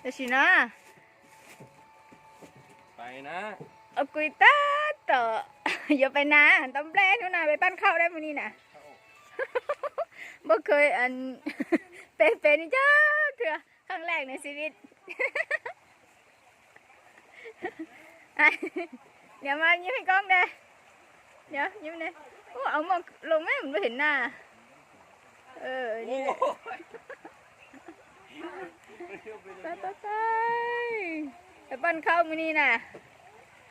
เดี๋ยวสินะไปนะเอากุยตาต่ออย่าไปนะต้มแปลนู่นนะไปปั้นข้าวได้มื้อนี้นะบ่เคยอันเป็นนี่จ้าเถื่อครั้งแรกในชีวิตเดี๋ยวมายิ้มให้กล้องได้เดี๋ยวยิ้มเลยโอ้เอามาลงแม่มันไม่เห็นหน้านี่แหละตายไปปั้นข้าวมื้อนี้น่ะ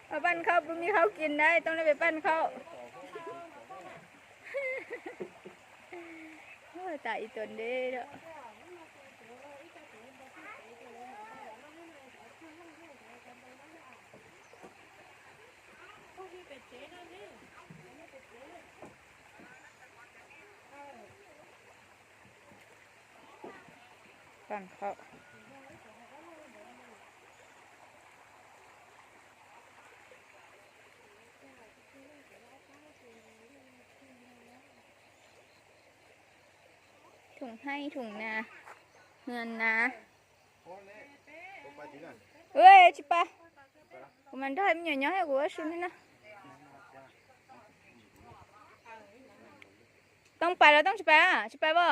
ไปปั้นข้าวมีข้าวกินได้ต้องได้ไปปั้นข้าวโอ้ตายอีตนเด้อปั้นข้าวถุงให้ถุงนาเงินนะเฮ้ยชิปะมันได้ไม่เยอะๆให้กูซื้อนี่นะต้องไปแล้วต้องชิปะบ่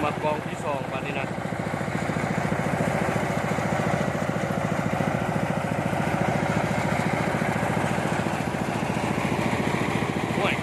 มากองที่2ปานนี้นะโอ้ย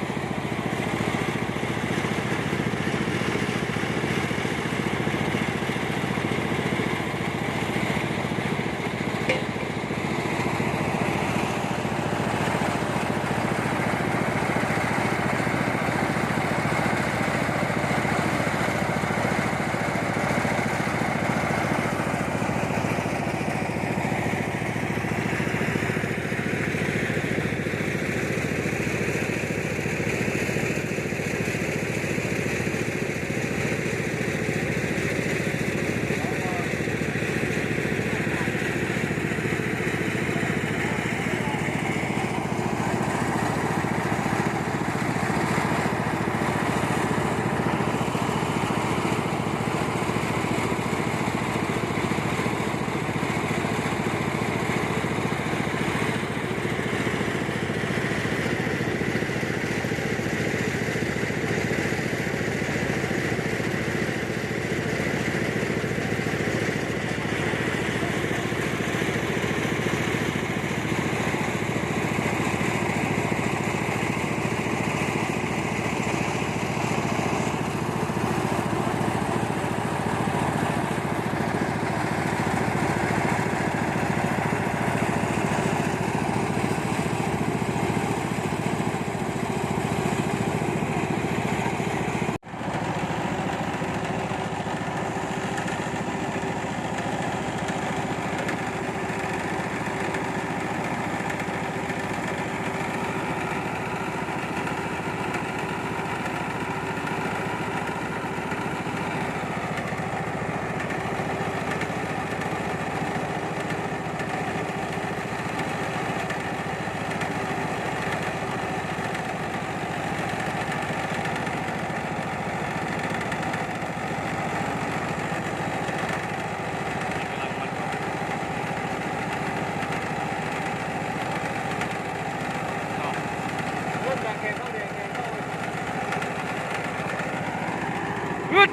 ฮึด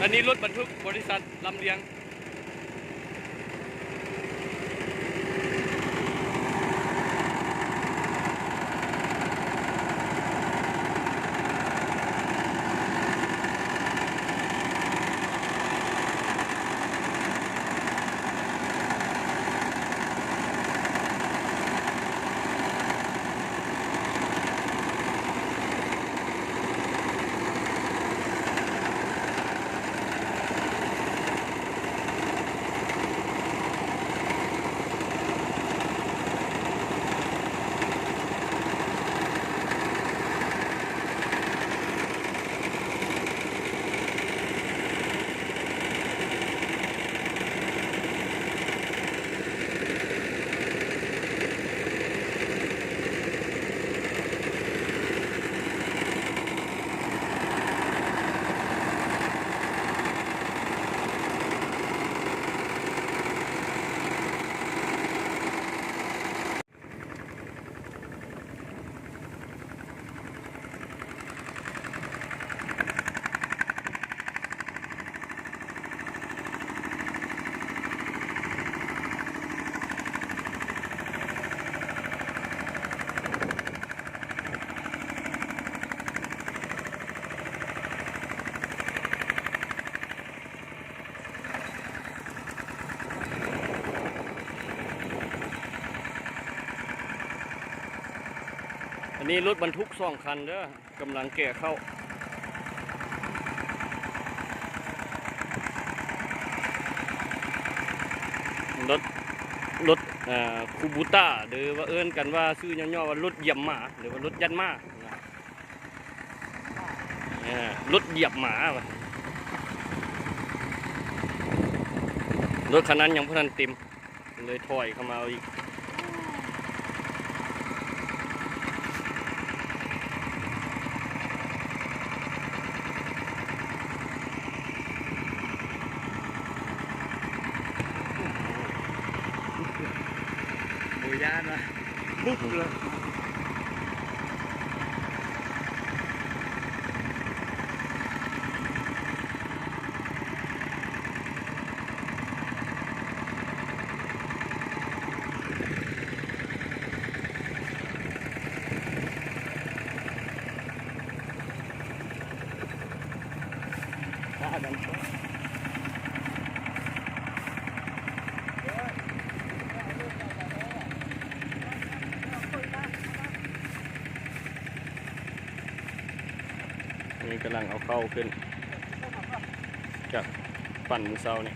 อันนี้รถบรรทุกบริษัทลำเลียงอันนี้รถบรรทุก2 คันเด้อกำลังแก่เข้ารถคูบูต้าหรือว่าเอิ้นกันว่าชื่อย่อๆว่ารถเหยียบหมาหรือว่ารถยันหมารถเหยียบหมารถคันนั้นยังพนันเต็มเลยถอยเข้ามาเอาอีกโบยานวะปุ๊บเลย กำลังเอาเข้าขึ้นจากปั่นมือเศร้านี่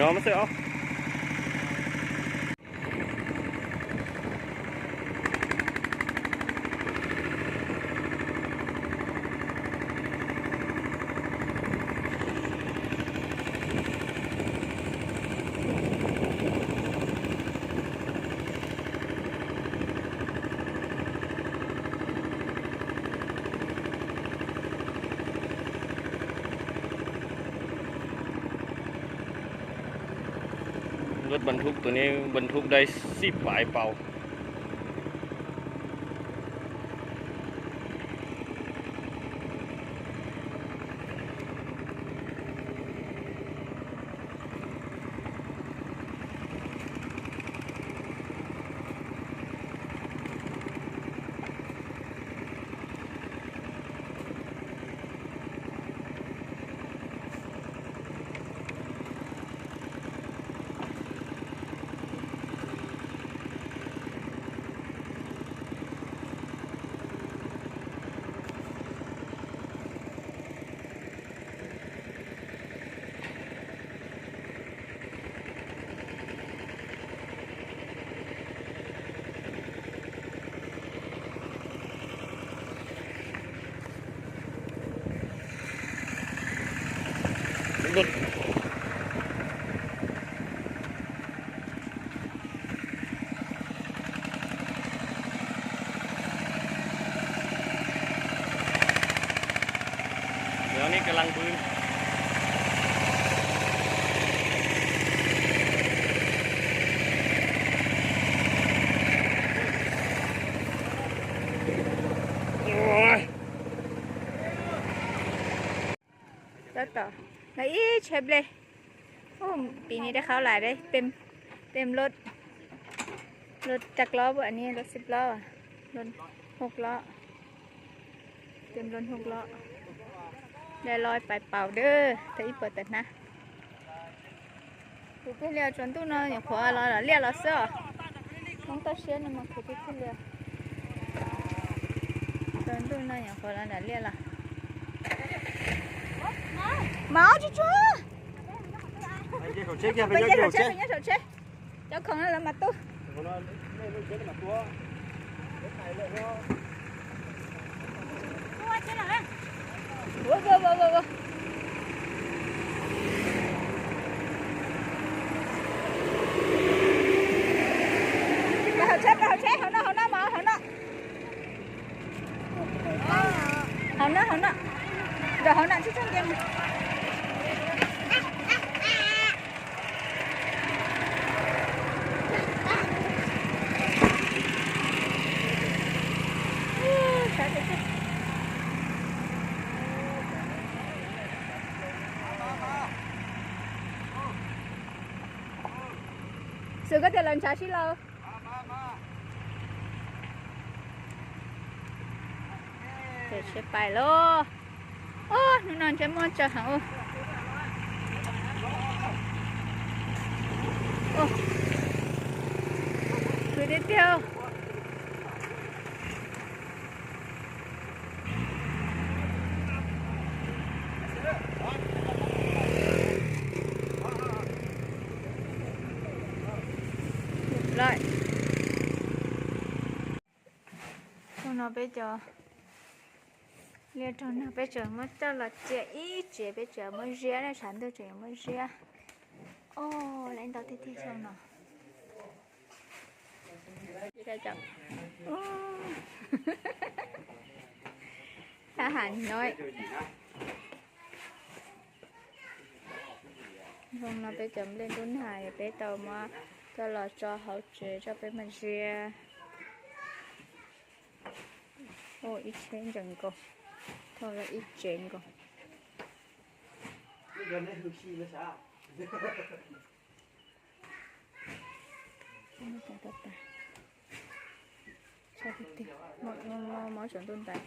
ย้อมมาเสียเอารถบรรทุกตัวนี้บรรทุกได้10 ปลายเป่ารถเดี๋ยวนี้กำลังปืนแล้วต่อแล้วอีเชฟเลยโอ้ปีนี้ได้เข้าหลายได้เต็มรถจักรล้อบ่อันนี้รถ10 ล้ออ่ะรถ6 ล้อเต็มรถ6 ล้อได้ลอยไปเป่าเด้อถ้าอีเปิดแต่นะกูไปเรียจนตู้นอนอย่างขวาเราเรียกเราเสื้อน้องตาเชียนมากูไปขึ้นเรือจนตู้นอนอย่างขวาเราเรียกเราmáu chú chú bây giờ khẩu chế cháu không là mặt tôi vô khẩu chế hậu nó máu hậu nó rồi hậu nó chú chú kia sự có thể lần trả xí lâu để sẽ phải lo ô nó non chém món chờ hả ô cứ đi theo lại con nó bây giờ liên trong nó bây giờ mới cho là trẻ bây giờ mới rẻ này sản tôi trẻ mới rẻ ô lãnh đạo thì xong nào đi ra chậm ทหารน้อยhôm nào bé chấm lên đun hải bé tàu mà cho lò cho hậu chế cho bé mình chia ô ít chén chẳng có thôi là ít chén có gần đây hụt xì nó sao không có tất cả sao thì mỗi chuẩn tồn tại